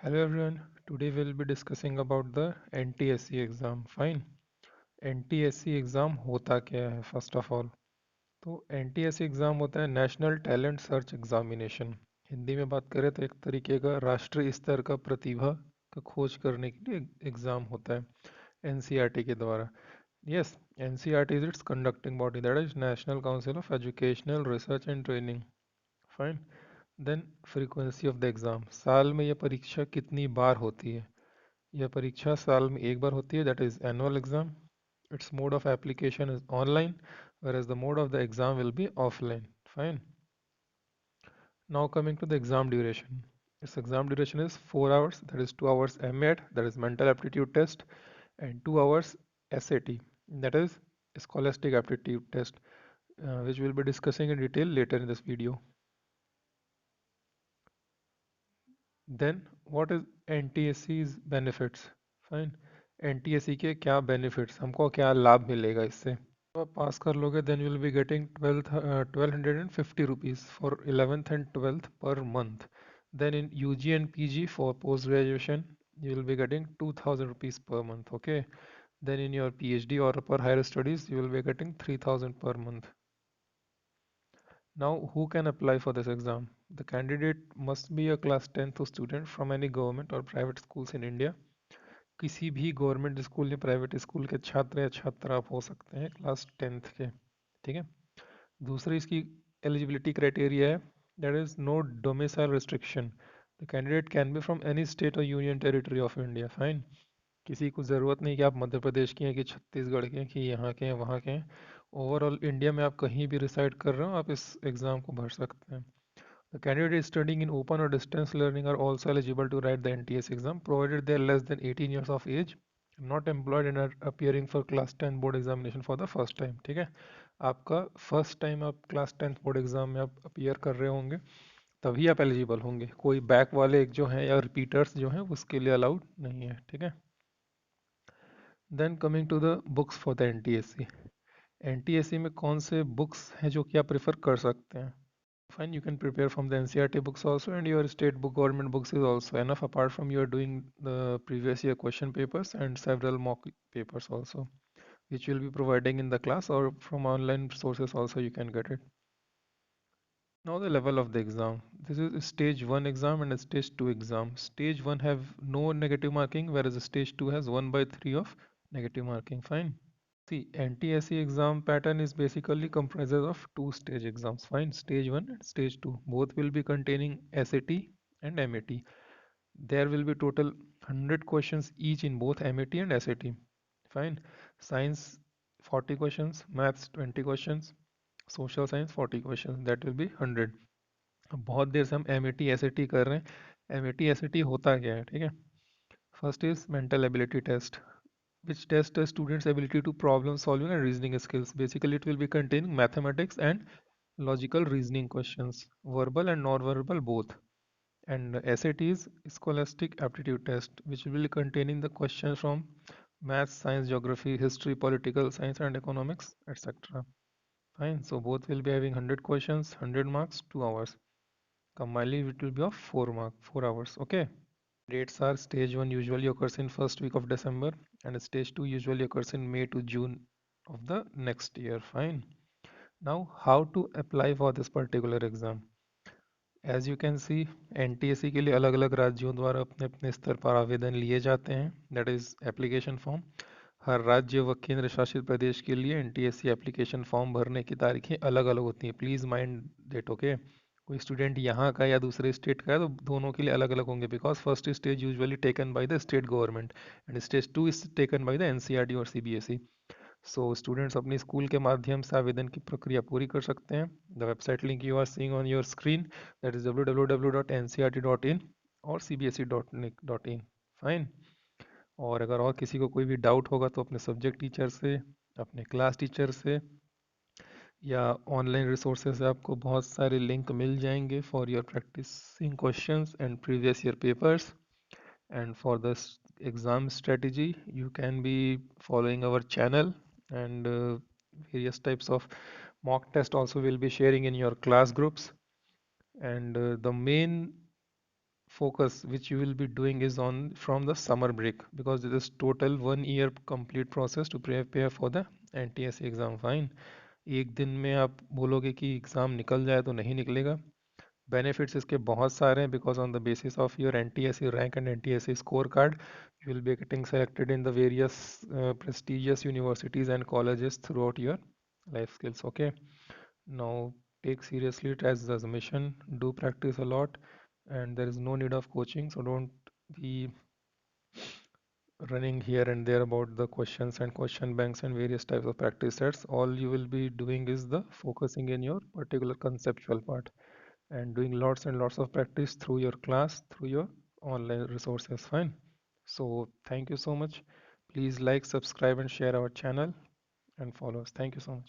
Hello everyone. Today we'll be discussing about the NTSC exam. Fine. NTSC exam होता क्या है first of all? तो NTSC exam होता है national talent search examination. Hindi में बात करें तो एक तरीके का राष्ट्रीय स्तर का प्रतिभा का खोज करने के लिए एग्ज़ाम होता है NCERT के द्वारा। Yes, NCERT is its conducting body, that is National Council of Educational Research and Training. Fine. Then frequency of the exam, साल में यह परीक्षा कितनी बार होती है? यह परीक्षा साल में एक बार होती है, that is annual exam. Its mode of application is online, whereas the mode of the exam will be offline. Fine. Now coming to the exam duration. Its exam duration is 4 hours, that is 2 hours MET, that is mental aptitude test, and 2 hours SAT, that is scholastic aptitude test, which we'll be discussing in detail later in this video. Then what is NTSC's benefits? Fine. NTSC के क्या benefits, हमको क्या लाभ मिलेगा इससे? तो आप पास कर लोगे then you will be getting 1250 rupees for 11th and 12th per month. Then in UG and PG for post graduation you will be getting 2000 rupees per month. Okay. Then in your PhD or upper higher studies you will be getting 3000 per month. Now, who can apply for this exam? The candidate must be a class 10th student from any government or private schools in India. किसी भी government school या private school के छात्र या छात्रा आप हो सकते हैं क्लास 10th के। ठीक है। दूसरी इसकी एलिजिबिलिटी क्राइटेरिया है, that is no domicile restriction. The candidate can be from any state और union territory of India. Fine. किसी को ज़रूरत नहीं कि आप मध्य प्रदेश के हैं कि छत्तीसगढ़ के हैं कि यहाँ के हैं वहाँ के हैं। ओवरऑल इंडिया में आप कहीं भी रिसाइड कर रहे हो आप इस एग्ज़ाम को भर सकते हैं। The candidate studying in open or distance learning are also eligible to write the NTS exam, provided they are less than 18 years of age, not employed and are appearing for class 10 board examination for the first time. ठीक है, आपका first time आप class 10 board exam में आप appear कर रहे होंगे तभी आप एलिजिबल होंगे। कोई बैक वाले जो हैं या रिपीटर्स जो हैं उसके लिए अलाउड नहीं है। ठीक है। Then coming to the books for the NTSC। NTSC में कौन से बुक्स हैं जो कि आप प्रेफर कर सकते हैं? Fine, you can prepare from the NCERT books also, and your state book government books is also enough, apart from you are doing the previous year question papers and several mock papers also, which will be providing in the class or from online sources also you can get it. Now the level of the exam. This is stage 1 exam and a stage 2 exam. Stage 1 have no negative marking, whereas stage 2 has 1 by 3 of negative marking. Fine. See, NTSC exam pattern is basically comprises of two stage exams. Fine, stage 1 and stage 2. Both will be containing SAT and MAT. There will be total 100 questions each in both MAT and SAT. Fine. Science 40 questions, maths 20 questions, social science 40 questions. That will be 100. अब बहुत देर से हम MAT SAT कर रहे हैं। MAT SAT होता क्या है? ठीक है। First is mental ability test, which test a student's ability to problem solving and reasoning skills. Basically, it will be containing mathematics and logical reasoning questions, verbal and non-verbal both. And SAT is scholastic aptitude test, which will be containing the questions from maths, science, geography, history, political science, and economics, etc. Fine. So both will be having 100 questions, 100 marks, 2 hours. Combinedly, it will be of 4 hours. Okay. Dates are stage 1 usually occurs in first week of December and stage 2 usually occurs in May to June of the next year. Fine. Now how to apply for this particular exam? As you can see, NTSC के लिए अलग अलग राज्यों द्वारा अपने अपने स्तर पर आवेदन लिए जाते हैं, दैट इज एप्लीकेशन फॉर्म। हर राज्य व केंद्र शासित प्रदेश के लिए NTSC एप्लीकेशन फॉर्म भरने की तारीखें अलग अलग होती हैं। Please mind date. ओके। कोई स्टूडेंट यहाँ का या दूसरे स्टेट का है तो दोनों के लिए अलग अलग होंगे, because first stage usually taken by the state government and stage 2 is taken by the NCERT और CBSE। सो स्टूडेंट्स अपनी स्कूल के माध्यम से आवेदन की प्रक्रिया पूरी कर सकते हैं। The website link you are seeing on your screen, that is www.ncert.in और cbse.nic.in। फाइन। और अगर और किसी को कोई भी डाउट होगा तो अपने सब्जेक्ट टीचर से, अपने क्लास टीचर से या ऑनलाइन रिसोर्सेज से आपको बहुत सारे लिंक मिल जाएंगे for your practising questions and previous year papers. and for this exam strategy you can be following our channel, and various types of mock test also will be sharing in your class groups. And the main focus which you will be doing is on from the summer break, because this is total 1 year complete process to prepare for the NTSC exam. Fine. एक दिन में आप बोलोगे कि exam निकल जाए तो नहीं निकलेगा. बेनिफिट्स इसके बहुत सारे हैं, because on the basis of your NTSC rank and NTSC score card you will be getting selected in the various prestigious universities and colleges throughout your life skills. Okay, now take seriously it as a mission, do practice a lot, and there is no need of coaching, so don't be running here and there about the questions and question banks and various types of practice sets. All you will be doing is the focusing in your particular conceptual part and doing lots and lots of practice through your class, through your online resources. Fine. So thank you so much. Please like, subscribe, and share our channel and follow us. Thank you so much.